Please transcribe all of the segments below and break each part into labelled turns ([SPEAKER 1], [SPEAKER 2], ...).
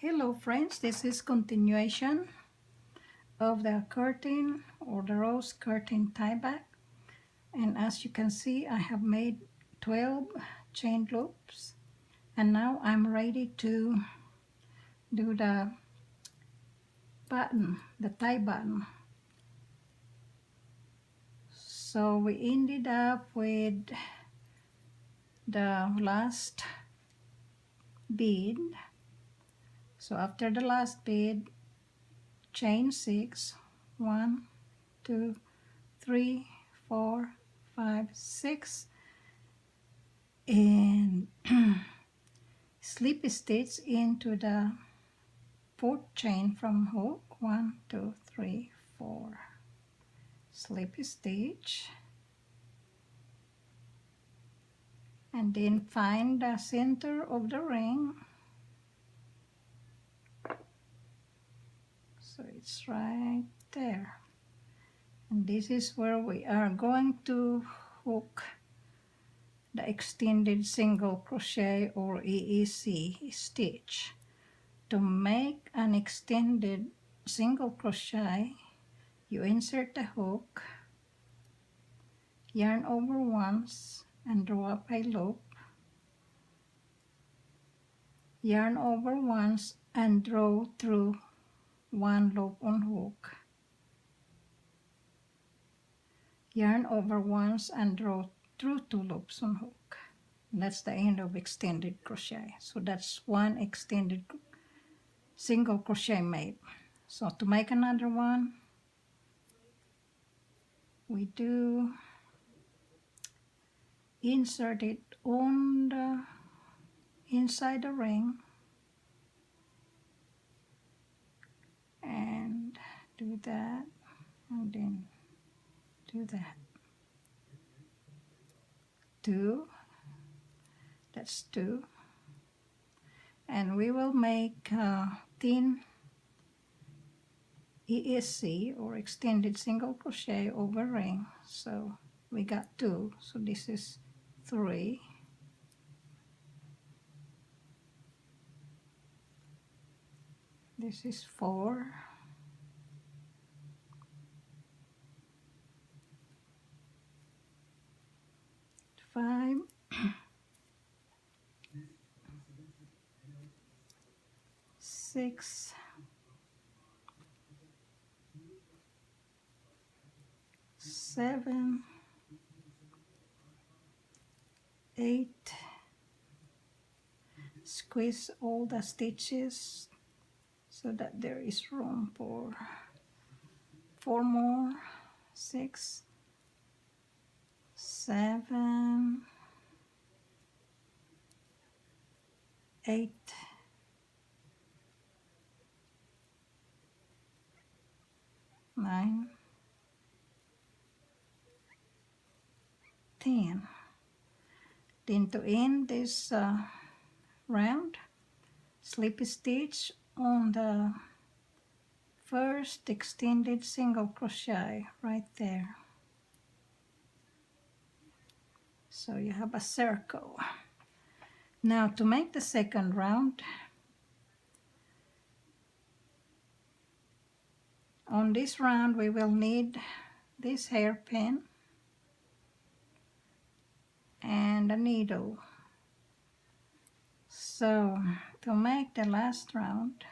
[SPEAKER 1] Hello friends, this is continuation of the curtain or the rose curtain tie back, and as you can see I have made 12 chain loops, and now I'm ready to do the button, the tie button. So we ended up with the last bead. So after the last bead, chain 6, 1, 2, 3, 4, 5, 6, and slip stitch into the fourth chain from hook. 1, 2, 3, 4. Slip stitch, and then find the center of the ring. So it's right there, and this is where we are going to hook the extended single crochet or EEC stitch. To make an extended single crochet, you insert the hook, yarn over once and draw up a loop, yarn over once and draw through one loop on hook, yarn over once and draw through 2 loops on hook. And that's the end of extended crochet. So that's one extended single crochet made. So to make another one, we do insert it on the inside the ring and do that, and then do that. 2, that's 2, and we will make thin ESC or extended single crochet over ring. So we got 2, so this is 3, this is 4, 5, 6, 7, 8, squeeze all the stitches so that there is room for 4 more, 6, 7, 8, 9, 10. Then to end this round, slip stitch on the first extended single crochet right there. So you have a circle. Now to make the second round, on this round we will need this hairpin and a needle. So to make the last round,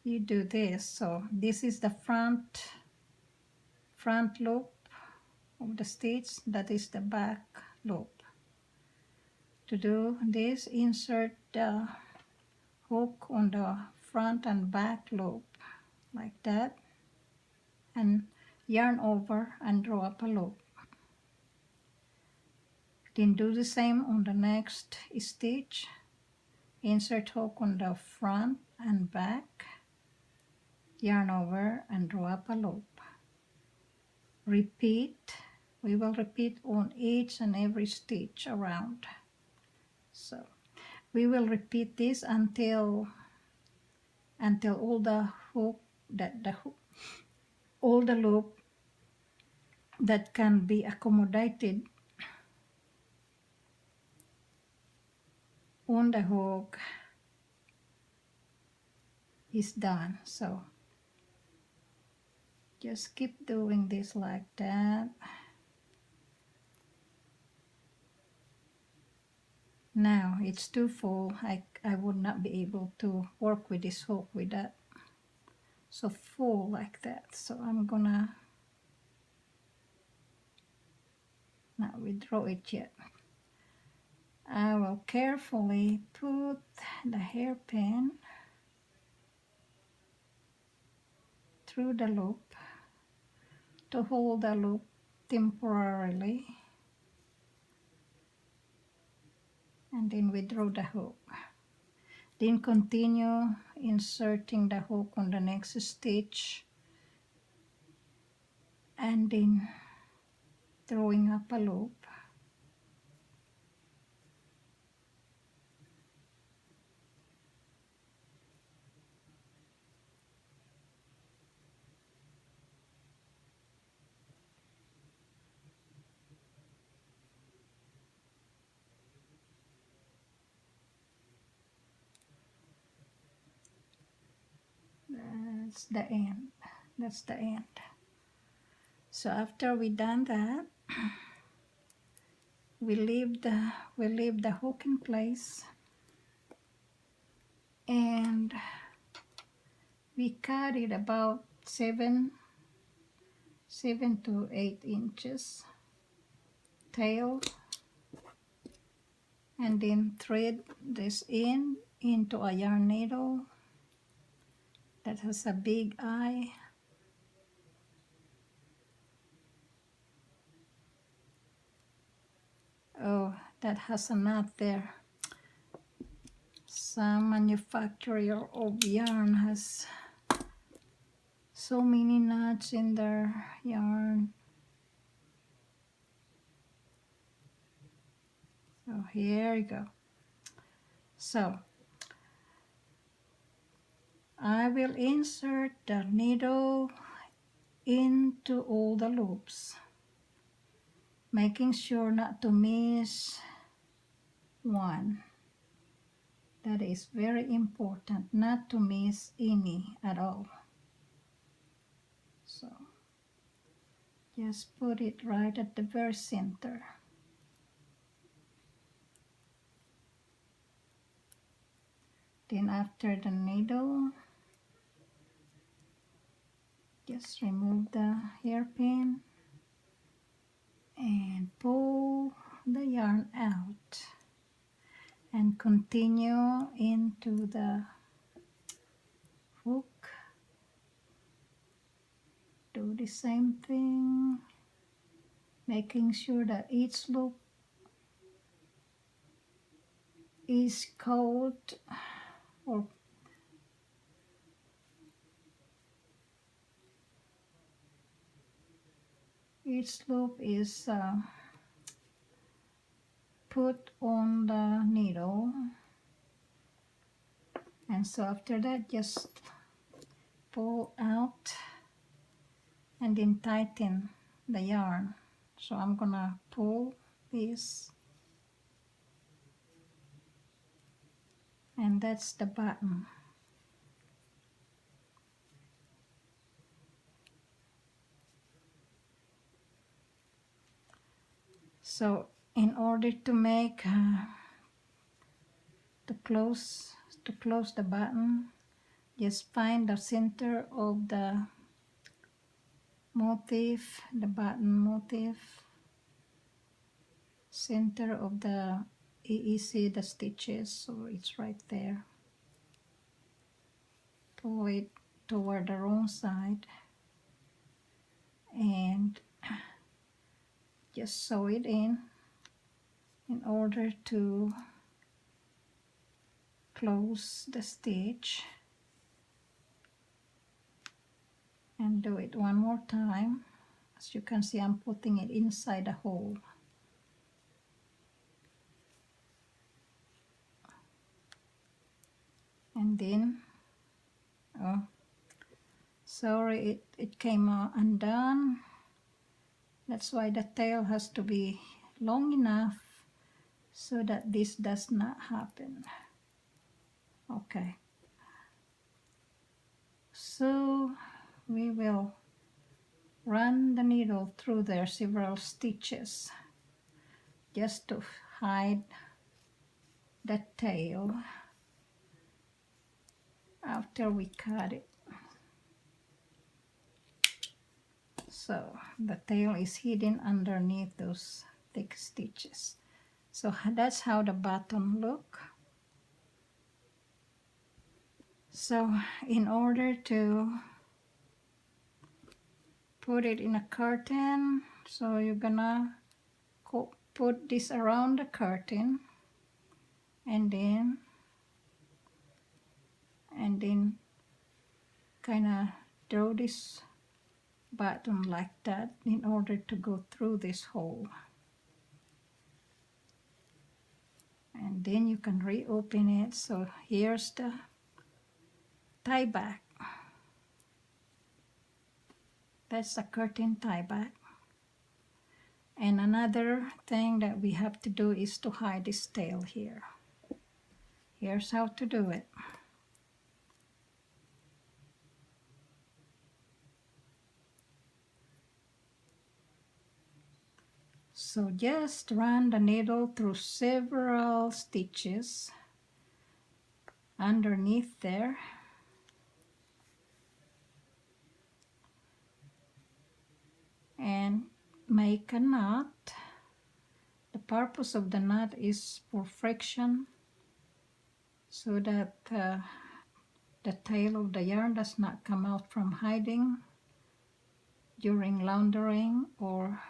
[SPEAKER 1] you do this. So this is the front loop of the stitch, that is the back loop. To do this, insert the hook on the front and back loop like that, and yarn over and draw up a loop. Then do the same on the next stitch, insert hook on the front and back, yarn over and draw up a loop. Repeat. We will repeat on each and every stitch around. So we will repeat this until all the hook all the loop that can be accommodated on the hook is done. So just keep doing this like that. Now it's too full. I would not be able to work with this hook with that so full like that. So I'm gonna not withdraw it yet. I will carefully put the hairpin through the loop to hold the loop temporarily, and then withdraw the hook. Then continue inserting the hook on the next stitch, and then throwing up a loop. That's the end. That's the end. So after we done that, we leave the hook in place, and we cut it about 7 to 8 inches tail, and then thread this into a yarn needle that has a big eye. Oh, that has a knot there. Some manufacturer of yarn has so many knots in their yarn. So here you go. So I will insert the needle into all the loops, making sure not to miss one. That is very important, not to miss any at all. So just put it right at the very center. Then after the needle, just remove the hairpin and pull the yarn out and continue into the hook. Do the same thing, making sure that each loop is caught, or each loop is put on the needle. And so after that, just pull out and then tighten the yarn. So I'm gonna pull this, and that's the bottom. So in order to make to close the button, just find the center of the motif, the button motif, center of the AEC, the stitches, so it's right there. Pull it toward the wrong side and just sew it in order to close the stitch, and do it one more time. As you can see, I'm putting it inside the hole. And then, oh, sorry, it came undone. That's why the tail has to be long enough so that this does not happen. Okay, so we will run the needle through their several stitches just to hide the tail after we cut it. So the tail is hidden underneath those thick stitches. So that's how the bottom look. So in order to put it in a curtain, so you're gonna put this around the curtain and then kind of draw this button like that in order to go through this hole. And then you can reopen it. So here's the tie back. That's the curtain tie back. And another thing that we have to do is to hide this tail here. Here's how to do it. So just run the needle through several stitches underneath there. And make a knot. The purpose of the knot is for friction, so that the tail of the yarn does not come out from hiding during laundering or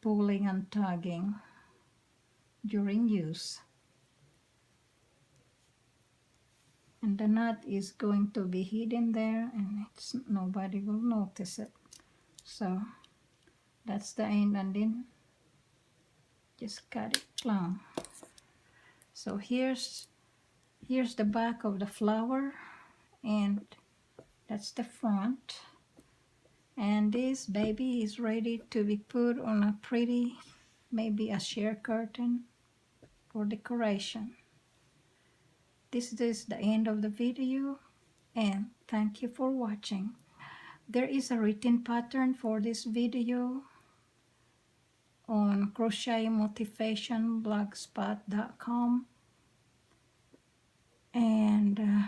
[SPEAKER 1] pulling and tugging during use. And the knot is going to be hidden there, and nobody will notice it. So that's the end, and then just cut it plumb. So here's the back of the flower, and that's the front. And this baby is ready to be put on a pretty, maybe a sheer curtain for decoration. This is the end of the video, and thank you for watching. There is a written pattern for this video on crochetmotivationblogspot.com, and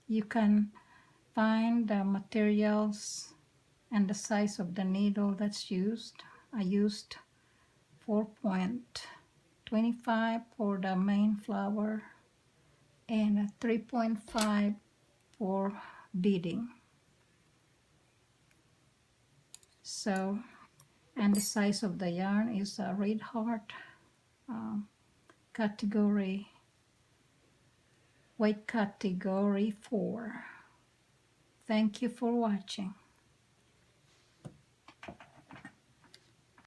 [SPEAKER 1] you can find the materials and the size of the needle that's used. I used 4.25 for the main flower and a 3.5 for beading. So, and the size of the yarn is a Red Heart category, weight category 4. Thank you for watching.